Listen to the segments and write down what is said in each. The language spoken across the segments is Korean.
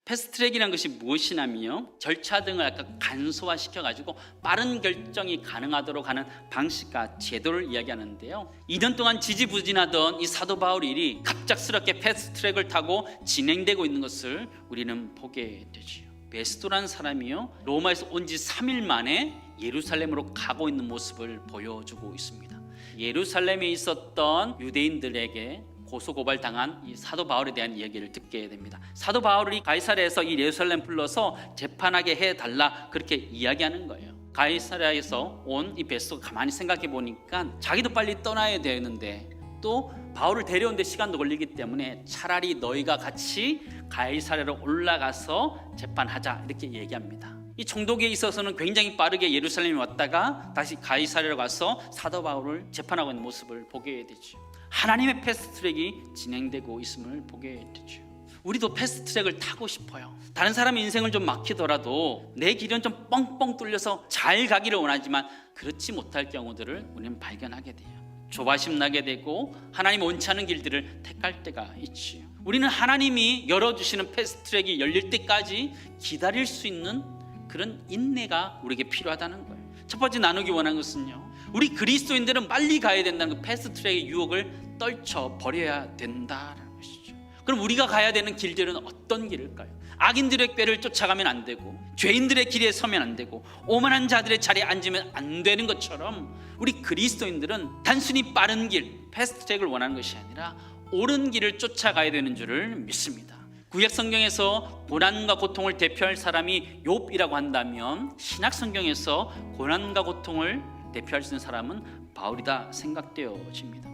패스트트랙이라는 것이 무엇이냐면요, 절차 등을 약간 간소화시켜가지고 빠른 결정이 가능하도록 하는 방식과 제도를 이야기하는데요, 2년 동안 지지부진하던 이 사도 바울의 일이 갑작스럽게 패스트트랙을 타고 진행되고 있는 것을 우리는 보게 되지요. 베스도라는 사람이요, 로마에서 온 지 3일 만에 예루살렘으로 가고 있는 모습을 보여주고 있습니다. 예루살렘에 있었던 유대인들에게 고소고발 당한 이 사도 바울에 대한 이야기를 듣게 됩니다. 사도 바울이 가이사랴에서 이 예루살렘 불러서 재판하게 해달라 그렇게 이야기하는 거예요. 가이사랴에서 온 이 베스도가 가만히 생각해 보니까 자기도 빨리 떠나야 되는데 또 바울을 데려오는데 시간도 걸리기 때문에 차라리 너희가 같이 가이사랴로 올라가서 재판하자 이렇게 얘기합니다. 이 총독에 있어서는 굉장히 빠르게 예루살렘에 왔다가 다시 가이사랴로 가서 사도 바울을 재판하고 있는 모습을 보게 되죠. 하나님의 패스트트랙이 진행되고 있음을 보게 되죠. 우리도 패스트트랙을 타고 싶어요. 다른 사람의 인생을 좀 막히더라도 내 길은 좀 뻥뻥 뚫려서 잘 가기를 원하지만 그렇지 못할 경우들을 우리는 발견하게 돼요. 조바심 나게 되고 하나님 원치 않은 길들을 택할 때가 있지요. 우리는 하나님이 열어주시는 패스트트랙이 열릴 때까지 기다릴 수 있는 그런 인내가 우리에게 필요하다는 거예요. 첫 번째 나누기 원하는 것은요, 우리 그리스도인들은 빨리 가야 된다는 그 패스트트랙의 유혹을 떨쳐 버려야 된다는 것이죠. 그럼 우리가 가야 되는 길들은 어떤 길일까요? 악인들의 꾀를 쫓아가면 안 되고, 죄인들의 길에 서면 안 되고, 오만한 자들의 자리에 앉으면 안 되는 것처럼 우리 그리스도인들은 단순히 빠른 길, 패스트트랙을 원하는 것이 아니라 옳은 길을 쫓아가야 되는 줄을 믿습니다. 구약 성경에서 고난과 고통을 대표할 사람이 욥이라고 한다면 신약 성경에서 고난과 고통을 대표할 수 있는 사람은 바울이다 생각되어집니다.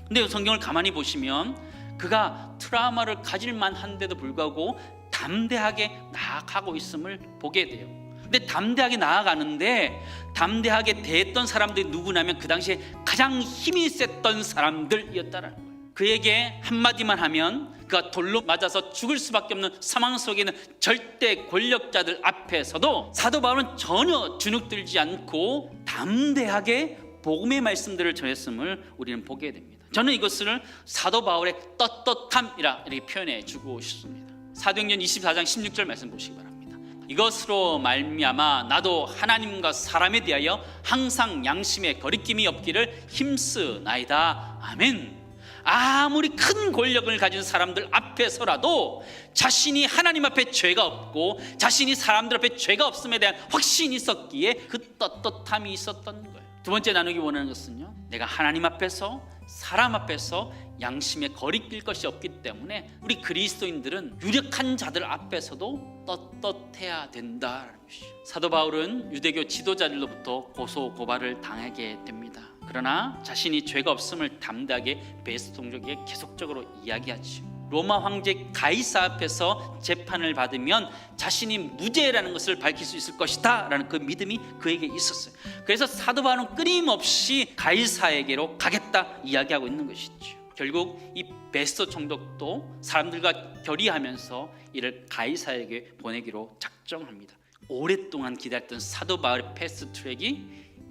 근데 성경을 가만히 보시면 그가 트라우마를 가질 만한데도 불구하고 담대하게 나아가고 있음을 보게 돼요. 근데 담대하게 나아가는데 담대하게 대했던 사람들이 누구냐면 그 당시에 가장 힘이 셌던 사람들이었다라는 거예요. 그에게 한마디만 하면 그가 돌로 맞아서 죽을 수밖에 없는 상황 속에 있는 절대 권력자들 앞에서도 사도 바울은 전혀 주눅들지 않고 담대하게 복음의 말씀들을 전했음을 우리는 보게 됩니다. 저는 이것을 사도 바울의 떳떳함이라 이렇게 표현해 주고 싶습니다. 사도행전 24장 16절 말씀 보시기 바랍니다. 이것으로 말미암아 나도 하나님과 사람에 대하여 항상 양심의 거리낌이 없기를 힘쓰나이다. 아멘. 아무리 큰 권력을 가진 사람들 앞에서라도 자신이 하나님 앞에 죄가 없고 자신이 사람들 앞에 죄가 없음에 대한 확신이 있었기에 그 떳떳함이 있었던 거예요. 두 번째 나누기 원하는 것은요, 내가 하나님 앞에서 사람 앞에서 양심에 거리낄 것이 없기 때문에 우리 그리스도인들은 유력한 자들 앞에서도 떳떳해야 된다는 것이죠. 사도 바울은 유대교 지도자들로부터 고소 고발을 당하게 됩니다. 그러나 자신이 죄가 없음을 담대하게 베스도 총독에게 계속적으로 이야기하죠. 로마 황제 가이사 앞에서 재판을 받으면 자신이 무죄라는 것을 밝힐 수 있을 것이다 라는 그 믿음이 그에게 있었어요. 그래서 사도 바울은 끊임없이 가이사에게로 가겠다 이야기하고 있는 것이죠. 결국 이 베스도 총독도 사람들과 결의하면서 이를 가이사에게 보내기로 작정합니다. 오랫동안 기다렸던 사도 바울의 패스트트랙이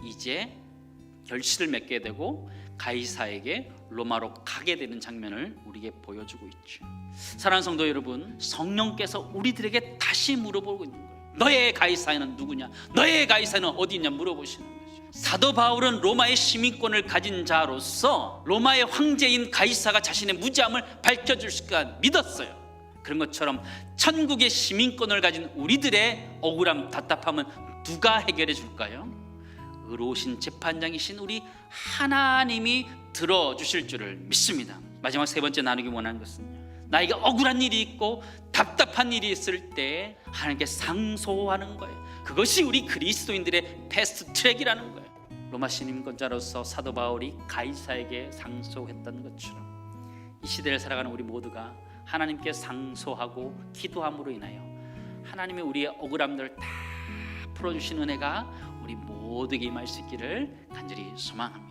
이제 결실을 맺게 되고 가이사에게 로마로 가게 되는 장면을 우리에게 보여주고 있죠. 사랑하는 성도 여러분, 성령께서 우리들에게 다시 물어보고 있는 거예요. 너의 가이사는 누구냐? 너의 가이사는 어디 있냐 물어보시는 거죠. 사도 바울은 로마의 시민권을 가진 자로서 로마의 황제인 가이사가 자신의 무죄함을 밝혀줄 수가 믿었어요. 그런 것처럼 천국의 시민권을 가진 우리들의 억울함, 답답함은 누가 해결해 줄까요? 의로우신 재판장이신 우리 하나님이 들어주실 줄을 믿습니다. 마지막 세 번째 나누기 원하는 것은 나에게 억울한 일이 있고 답답한 일이 있을 때 하나님께 상소하는 거예요. 그것이 우리 그리스도인들의 패스트트랙이라는 거예요. 로마 시민권자로서 사도 바울이 가이사에게 상소했던 것처럼 이 시대를 살아가는 우리 모두가 하나님께 상소하고 기도함으로 인하여 하나님이 우리의 억울함들을 다 풀어주신 은혜가 우리 모두에게 임할 수 있기를 간절히 소망합니다.